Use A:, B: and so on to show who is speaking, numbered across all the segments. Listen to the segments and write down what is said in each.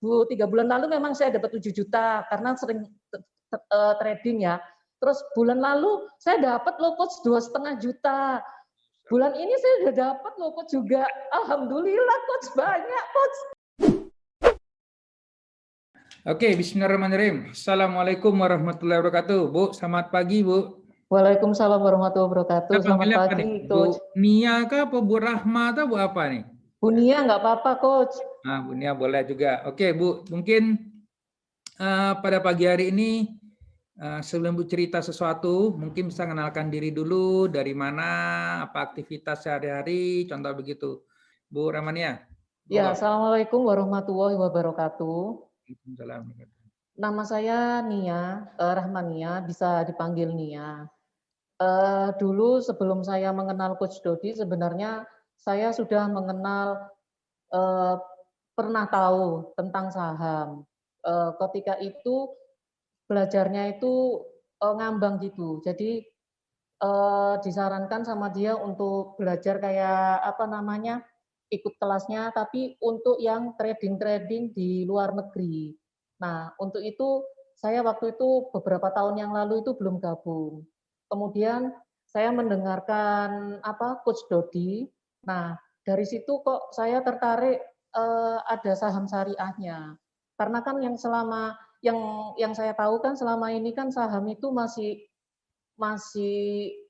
A: 3 bulan lalu memang saya dapat 7 juta karena sering trading ya. Terus bulan lalu saya dapat loh coach 2,5 juta. Bulan ini saya udah dapat loh coach juga. Alhamdulillah coach, banyak coach.
B: Oke, bismillahirrahmanirrahim. Assalamualaikum warahmatullahi wabarakatuh. Bu, selamat pagi, Bu.
A: Waalaikumsalam warahmatullahi wabarakatuh. Selamat pagi, coach.
B: Bu Nia kah, apa Bu Rahma atau Bu apa nih?
A: Bu Nia nggak apa-apa, coach.
B: Nah, Bu Nia boleh juga. Oke, Bu, mungkin pada pagi hari ini sebelum Bu cerita sesuatu, mungkin bisa mengenalkan diri dulu, dari mana, apa aktivitas sehari-hari, contoh begitu. Bu Rahmania.
A: Ya, assalamualaikum warahmatullahi wabarakatuh.
B: Waalaikumsalam.
A: Nama saya Nia, Rahmania, bisa dipanggil Nia. Dulu sebelum saya mengenal Coach Dodi, sebenarnya saya sudah mengenal, pernah tahu tentang saham. Ketika itu belajarnya itu ngambang gitu. Jadi disarankan sama dia untuk belajar kayak apa namanya, ikut kelasnya, tapi untuk yang trading-trading di luar negeri. Nah, untuk itu saya waktu itu beberapa tahun yang lalu itu belum gabung. Kemudian saya mendengarkan apa Coach Dodi. Nah, dari situ kok saya tertarik ada saham syariahnya. Karena kan yang selama yang saya tahu kan selama ini kan saham itu masih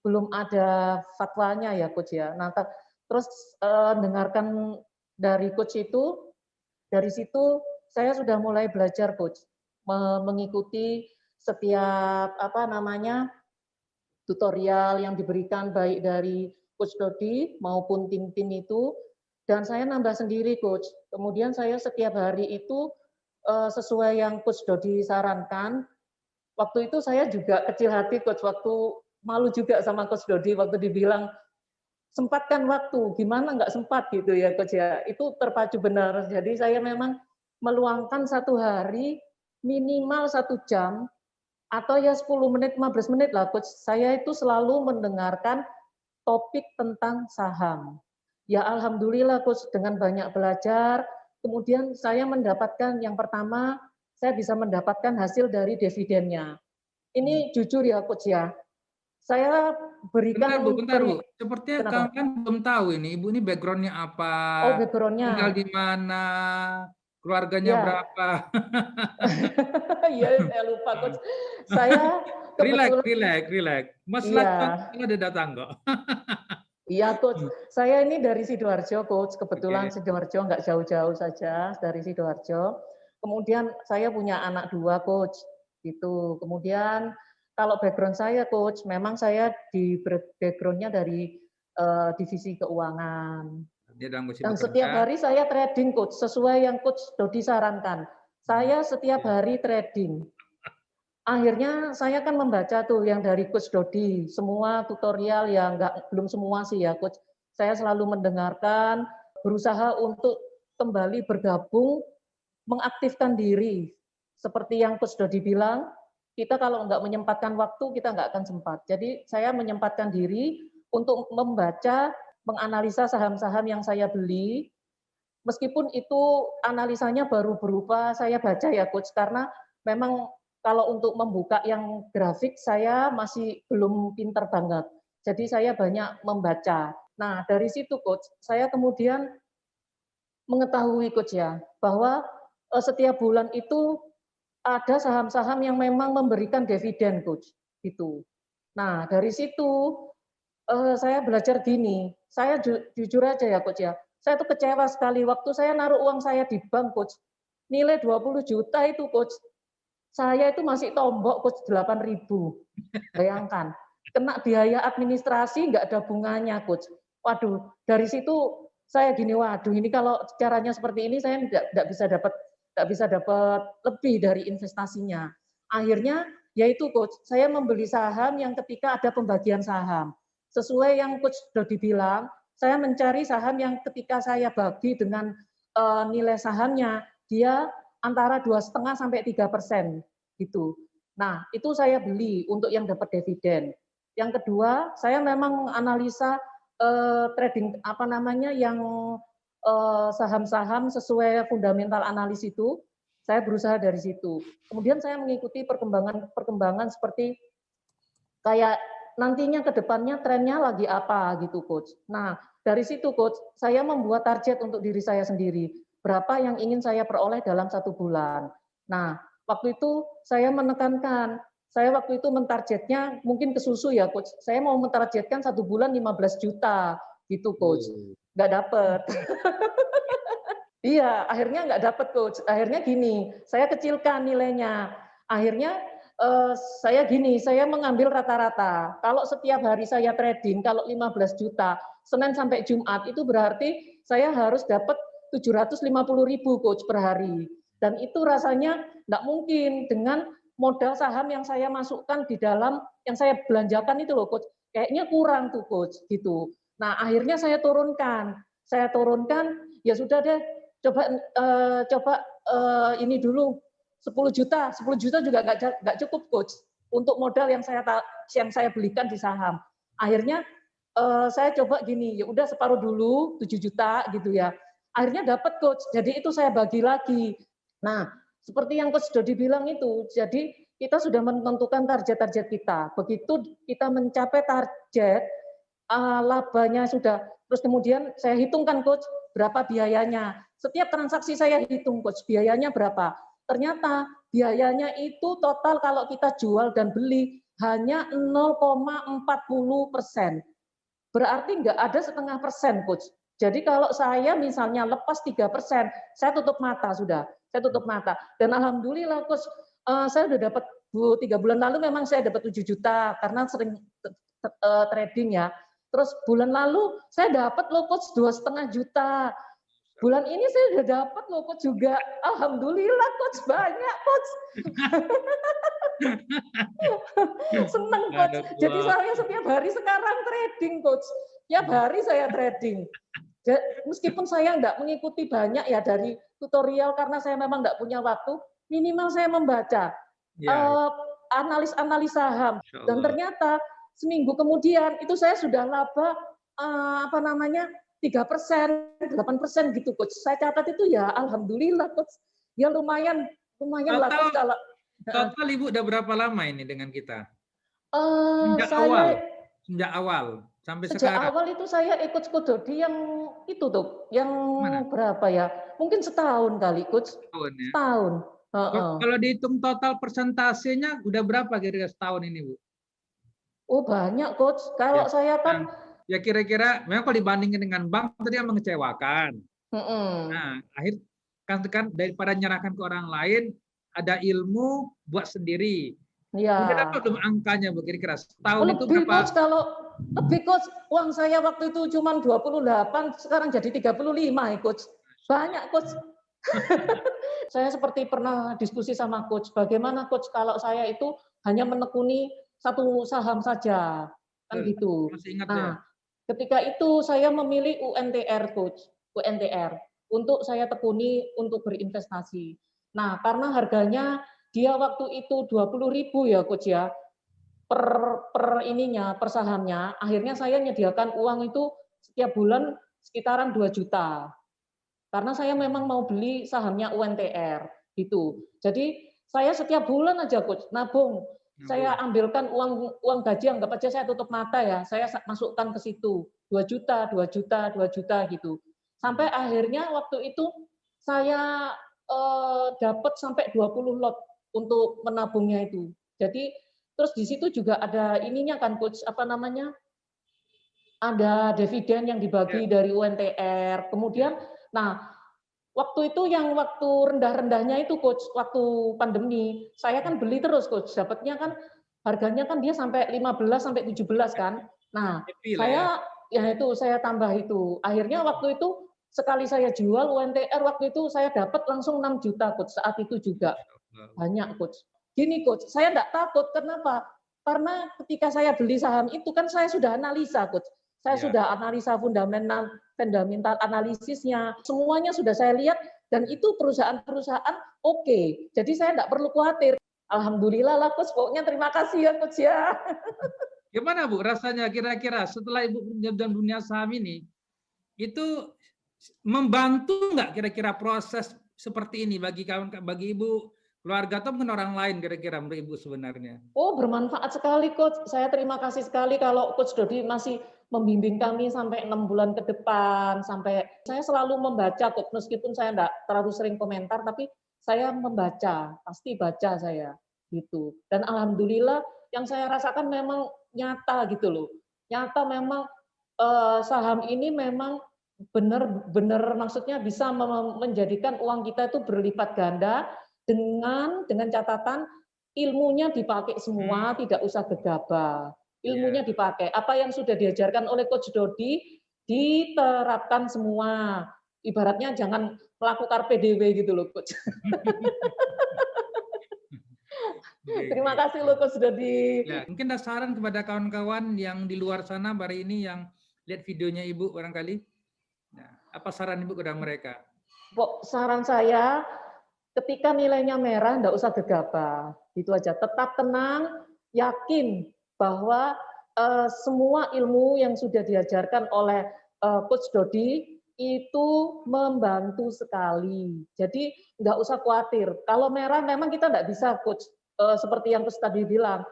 A: belum ada fatwanya ya coach ya. Nah, terus dengarkan dari coach itu, dari situ saya sudah mulai belajar coach, mengikuti setiap apa namanya tutorial yang diberikan baik dari coach Dodi maupun tim-tim itu, dan saya nambah sendiri coach. Kemudian saya setiap hari itu sesuai yang coach Dodi sarankan. Waktu itu saya juga kecil hati coach, waktu malu juga sama coach Dodi waktu dibilang sempatkan waktu, gimana nggak sempat gitu ya coach ya. Itu terpacu benar. Jadi saya memang meluangkan satu hari minimal 1 jam atau ya 10 menit, 15 menit lah coach. Saya itu selalu mendengarkan topik tentang saham. Ya alhamdulillah coach, dengan banyak belajar, kemudian saya mendapatkan yang pertama, saya bisa mendapatkan hasil dari dividennya. Ini jujur ya coach ya, saya berikan
B: Bentar Bu. Sepertinya kalian belum tahu ini, Ibu ini background-nya apa,
A: Oh, background-nya.
B: tinggal di mana, keluarganya berapa.
A: Iya, saya lupa coach. Saya kebetulan
B: relax. Masalah ada datang kok.
A: Iya coach, saya ini dari Sidoarjo coach, kebetulan Sidoarjo nggak jauh-jauh saja dari Sidoarjo. Kemudian saya punya anak 2 coach, gitu. Kemudian kalau background saya coach, memang saya di background-nya dari divisi keuangan. Dan setiap hari saya trading coach, sesuai yang coach Dodi sarankan. Saya setiap hari trading. Akhirnya saya kan membaca tuh yang dari Coach Dodi, semua tutorial yang belum semua sih ya Coach. Saya selalu mendengarkan, berusaha untuk kembali bergabung, mengaktifkan diri. Seperti yang Coach Dodi bilang, kita kalau nggak menyempatkan waktu, kita nggak akan sempat. Jadi saya menyempatkan diri untuk membaca, menganalisa saham-saham yang saya beli, meskipun itu analisanya baru berupa saya baca ya Coach, karena memang kalau untuk membuka yang grafik saya masih belum pinter banget. Jadi saya banyak membaca. Nah, dari situ coach, saya kemudian mengetahui coach ya, bahwa setiap bulan itu ada saham-saham yang memang memberikan dividen coach, gitu. Nah, dari situ saya belajar gini, saya jujur aja ya coach ya, saya tuh kecewa sekali waktu saya naruh uang saya di bank coach, nilai 20 juta itu coach, saya itu masih tombok coach 8.000. Bayangkan, kena biaya administrasi nggak ada bunganya coach. Waduh, dari situ saya gini, waduh ini kalau caranya seperti ini saya nggak bisa dapat lebih dari investasinya. Akhirnya yaitu coach, saya membeli saham yang ketika ada pembagian saham. Sesuai yang coach Dodi bilang, saya mencari saham yang ketika saya bagi dengan nilai sahamnya, dia antara 2,5 sampai 3% gitu. Nah, itu saya beli untuk yang dapat dividen. Yang kedua, saya memang analisa trading apa namanya yang saham-saham sesuai fundamental analis itu. Saya berusaha dari situ. Kemudian saya mengikuti perkembangan seperti kayak nantinya ke depannya trennya lagi apa gitu, Coach. Nah, dari situ, Coach, saya membuat target untuk diri saya sendiri. Berapa yang ingin saya peroleh dalam 1 bulan. Nah, waktu itu saya menekankan, saya waktu itu mentargetnya mungkin ke susu ya, Coach. Saya mau mentargetkan 1 bulan 15 juta gitu, Coach. Nggak dapet. Iya, akhirnya nggak dapet, Coach. Akhirnya gini, saya kecilkan nilainya. Akhirnya saya gini, saya mengambil rata-rata. Kalau setiap hari saya trading, kalau 15 juta, Senin sampai Jumat, itu berarti saya harus dapat 750.000, Coach, per hari. Dan itu rasanya nggak mungkin dengan modal saham yang saya masukkan di dalam, yang saya belanjakan itu loh, Coach. Kayaknya kurang tuh, Coach, gitu. Nah, akhirnya saya turunkan. Ya sudah deh, coba ini dulu 10 juta juga nggak cukup, Coach, untuk modal yang saya belikan di saham. Akhirnya saya coba gini, ya udah separuh dulu 7 juta gitu ya. Akhirnya dapat, Coach. Jadi itu saya bagi lagi. Nah, seperti yang Coach Dodi bilang itu, jadi kita sudah menentukan target-target kita. Begitu kita mencapai target, labanya sudah, terus kemudian saya hitungkan, Coach, berapa biayanya. Setiap transaksi saya hitung, Coach, biayanya berapa. Ternyata biayanya itu total kalau kita jual dan beli hanya 0,40%. Berarti nggak ada setengah persen, Coach. Jadi kalau saya misalnya lepas 3%, saya tutup mata sudah. Saya tutup mata. Dan alhamdulillah, Coach, saya sudah dapat 3 bulan lalu memang saya dapat 7 juta karena sering trading ya. Terus bulan lalu saya dapat loh, Coach, 2,5 juta. Bulan ini saya sudah dapat loh, Coach, juga. Alhamdulillah, Coach, banyak, Coach. Seneng, Coach. Jadi saya setiap hari sekarang trading, Coach. Tiap hari saya trading. Meskipun saya enggak mengikuti banyak ya dari tutorial karena saya memang enggak punya waktu, minimal saya membaca analis saham. Dan ternyata seminggu kemudian itu saya sudah laba 3%, 8% gitu, Coach. Saya catat itu ya alhamdulillah, Coach. Ya lumayan lah, Coach, kalau
B: total Ibu udah berapa lama ini dengan kita? Sejak awal sampai
A: sejak
B: sekarang.
A: Awal itu saya ikut Coach Dodi yang itu tuh, yang mana? Berapa ya? Mungkin setahun kali, Coach.
B: Setahun ya.
A: Setahun.
B: Kalau dihitung total persentasenya udah berapa kira-kira setahun ini, Bu?
A: Oh, banyak, Coach. Kalau saya kan
B: ya kira-kira memang kalau dibandingkan dengan bank tadi yang mengecewakan. Nah, akhir kan daripada menyerahkan ke orang lain, ada ilmu buat sendiri.
A: Iya.
B: Udah dapat belum angkanya, Bu, kira-kira setahun itu
A: lebih,
B: berapa?
A: Coach, lebih, Coach. Uang saya waktu itu cuma 28, sekarang jadi 35 ya, Coach. Banyak, Coach. Saya seperti pernah diskusi sama Coach, bagaimana, Coach, kalau saya itu hanya menekuni satu saham saja, kan gitu. Nah, ketika itu saya memilih UNTR, Coach, UNTR, untuk saya tekuni untuk berinvestasi. Nah, karena harganya dia waktu itu 20.000 ya, Coach ya, per sahamnya, akhirnya saya menyediakan uang itu setiap bulan sekitaran 2 juta. Karena saya memang mau beli sahamnya UNTR gitu. Jadi saya setiap bulan aja, Coach, nabung. Saya ambilkan uang gaji, anggap aja saya tutup mata ya, saya masukkan ke situ 2 juta, 2 juta, 2 juta gitu. Sampai akhirnya waktu itu saya dapat sampai 20 lot untuk menabungnya itu. Jadi terus di situ juga ada ininya kan, Coach, apa namanya? Ada dividen yang dibagi dari UNTR. Kemudian nah, waktu itu yang waktu rendah-rendahnya itu, Coach, waktu pandemi, saya kan beli terus, Coach. Dapatnya kan harganya kan dia sampai 15 sampai 17 kan. Nah, saya ya itu saya tambah itu. Akhirnya waktu itu sekali saya jual UNTR waktu itu saya dapat langsung 6 juta, Coach, saat itu juga. Banyak, Coach. Gini, Coach, saya enggak takut. Kenapa? Karena ketika saya beli saham itu kan saya sudah analisa, Coach. Saya sudah analisa fundamental analisisnya, semuanya sudah saya lihat, dan itu perusahaan-perusahaan oke. Jadi saya tidak perlu khawatir. Alhamdulillah lah, Coach. Pokoknya terima kasih ya, Coach ya.
B: Gimana, Bu, rasanya kira-kira setelah Ibu dan dunia saham ini, itu membantu nggak kira-kira proses seperti ini bagi bagi Ibu, keluarga atau mungkin orang lain kira-kira menurut Ibu sebenarnya?
A: Oh, bermanfaat sekali, Coach. Saya terima kasih sekali kalau Coach Dodi masih membimbing kami sampai 6 bulan ke depan. Sampai saya selalu membaca, Coach. Meskipun saya enggak terlalu sering komentar, tapi saya membaca, pasti baca saya gitu. Dan alhamdulillah yang saya rasakan memang nyata gitu loh. Nyata memang saham ini memang benar-benar maksudnya bisa menjadikan uang kita itu berlipat ganda dengan catatan ilmunya dipakai semua, tidak usah gegabah. Ilmunya
B: Ya.
A: dipakai. Apa yang sudah diajarkan oleh Coach Dodi diterapkan semua. Ibaratnya jangan melakukan PDW gitu loh, Coach.
B: Oke,
A: Terima
B: oke.
A: kasih loh, Coach Dodi.
B: Ya, mungkin ada saran kepada kawan-kawan yang di luar sana hari ini yang lihat videonya Ibu barangkali. Nah, apa saran Ibu kepada mereka?
A: Saran saya, ketika nilainya merah, enggak usah gegabah. Gitu aja. Tetap tenang, yakin bahwa semua ilmu yang sudah diajarkan oleh Coach Dodi itu membantu sekali. Jadi nggak usah khawatir. Kalau merah memang kita nggak bisa, Coach. Seperti yang Coach tadi bilang,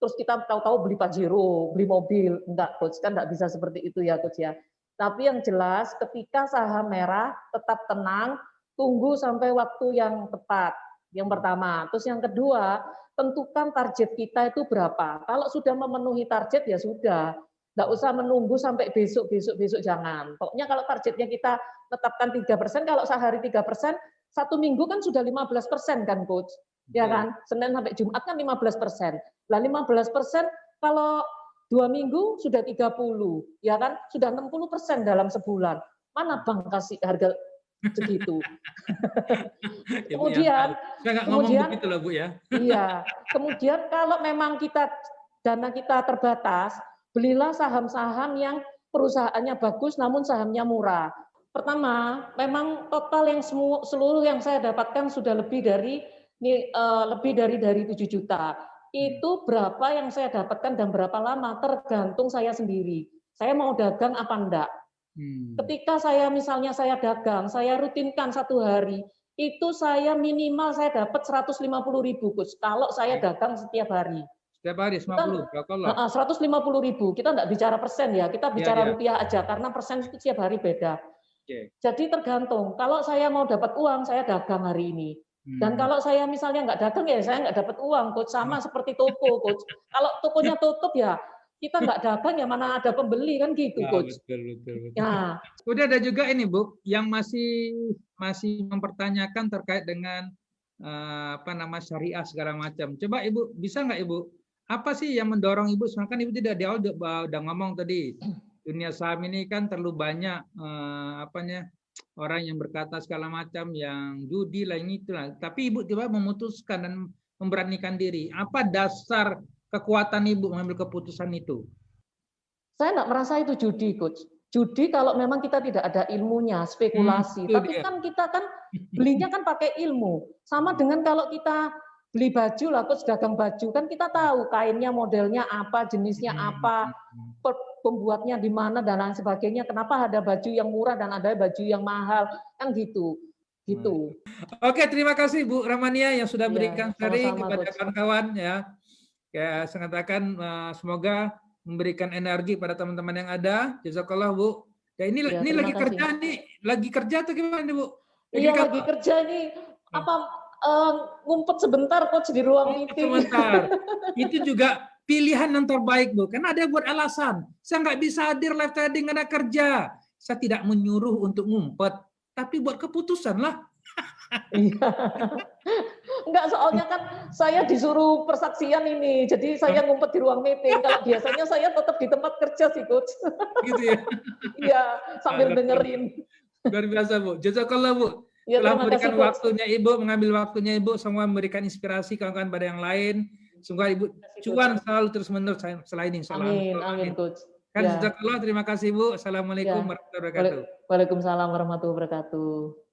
A: terus kita tahu-tahu beli Pajero, beli mobil. Enggak, Coach. Kan nggak bisa seperti itu ya, Coach ya. Tapi yang jelas, ketika saham merah, tetap tenang, tunggu sampai waktu yang tepat. Yang pertama. Terus yang kedua, tentukan target kita itu berapa. Kalau sudah memenuhi target, ya sudah. Nggak usah menunggu sampai besok, jangan. Pokoknya kalau targetnya kita tetapkan 3%, kalau sehari 3%, 1 minggu kan sudah 15% kan, Coach? Ya kan? Senin sampai Jumat kan 15%. Nah, 15% kalau 2 minggu sudah 30, ya kan? Sudah 60% dalam sebulan. Mana Bang kasih harga segitu?
B: Ya, Bu, yang tahu.
A: Kemudian,
B: Saya nggak ngomong begitu loh, Bu ya.
A: iya. Kemudian kalau memang dana kita terbatas, belilah saham-saham yang perusahaannya bagus namun sahamnya murah. Pertama, memang total yang seluruh yang saya dapatkan sudah lebih dari 7 juta. Itu berapa yang saya dapatkan dan berapa lama tergantung saya sendiri. Saya mau dagang apa enggak. Ketika misalnya saya dagang, saya rutinkan 1 hari, itu saya minimal saya dapat 150.000, Coach. Kalau saya dagang setiap hari.
B: Setiap hari
A: Kita
B: 50, barakallah.
A: 150.000. Kita enggak bicara persen ya, kita
B: Ya,
A: bicara
B: ya.
A: rupiah aja karena persen itu setiap hari beda.
B: Oke.
A: Jadi tergantung. Kalau saya mau dapat uang, saya dagang hari ini. Dan kalau saya misalnya nggak dagang, ya saya nggak dapat uang, Coach. Sama seperti toko, Coach. Kalau tokonya tutup, ya kita nggak dagang, ya mana ada pembeli, kan gitu,
B: Ya,
A: Coach.
B: betul.
A: Ya.
B: Udah ada juga ini, Bu, yang masih mempertanyakan terkait dengan syariah segala macam. Coba Ibu bisa nggak Ibu? Apa sih yang mendorong Ibu? Sebenarnya kan Ibu tidak di awal udah ngomong tadi, dunia saham ini kan terlalu banyak orang yang berkata segala macam, yang judi lah ini itulah. Tapi Ibu tiba memutuskan dan memberanikan diri. Apa dasar kekuatan Ibu mengambil keputusan itu?
A: Saya nggak merasa itu judi, Coach. Judi kalau memang kita tidak ada ilmunya, spekulasi.
B: Itu
A: Tapi
B: dia.
A: kan kita kan belinya kan pakai ilmu. Sama dengan kalau kita beli baju lah, Coach, dagang baju, kan kita tahu kainnya, modelnya apa, jenisnya apa, pembuatnya di mana, dan lain sebagainya. Kenapa ada baju yang murah dan ada baju yang mahal, kan gitu. Gitu.
B: Oke, terima kasih Bu Ramania yang sudah
A: Iya,
B: berikan sharing
A: sama-sama,
B: kepada
A: Coach.
B: kawan-kawan ya. Ya, saya katakan semoga memberikan energi pada teman-teman yang ada. Jazakallah Bu. Ya, ini
A: Ya,
B: lagi
A: terima kasih.
B: kerja nih, lagi kerja atau gimana Bu?
A: Iya, lagi kerja nih. Ngumpet sebentar, Coach, di ruang meeting.
B: Sebentar. Itu juga pilihan yang terbaik Bu. Karena ada buat alasan. Saya nggak bisa hadir live trading karena kerja. Saya tidak menyuruh untuk ngumpet, tapi buat keputusan lah.
A: Iya. Enggak, soalnya kan saya disuruh persaksian ini, jadi saya ngumpet di ruang meeting. Kalau biasanya saya tetap di tempat kerja sih, Coach.
B: Gitu ya.
A: Iya, sambil dengerin.
B: Luar biasa Bu. Jazakallah Bu.
A: Ya,
B: Telah
A: terima
B: memberikan
A: kasih, Coach.
B: waktunya Ibu, mengambil waktunya Ibu, semua memberikan inspirasi kawan-kawan pada yang lain. Semoga Ibu cuan selalu terus-menerus selain insya Allah.
A: Amin, Coach.
B: Kan
A: Ya.
B: jazakallah, terima kasih Bu. Assalamualaikum
A: Ya.
B: warahmatullahi wabarakatuh.
A: Waalaikumsalam warahmatullahi wabarakatuh.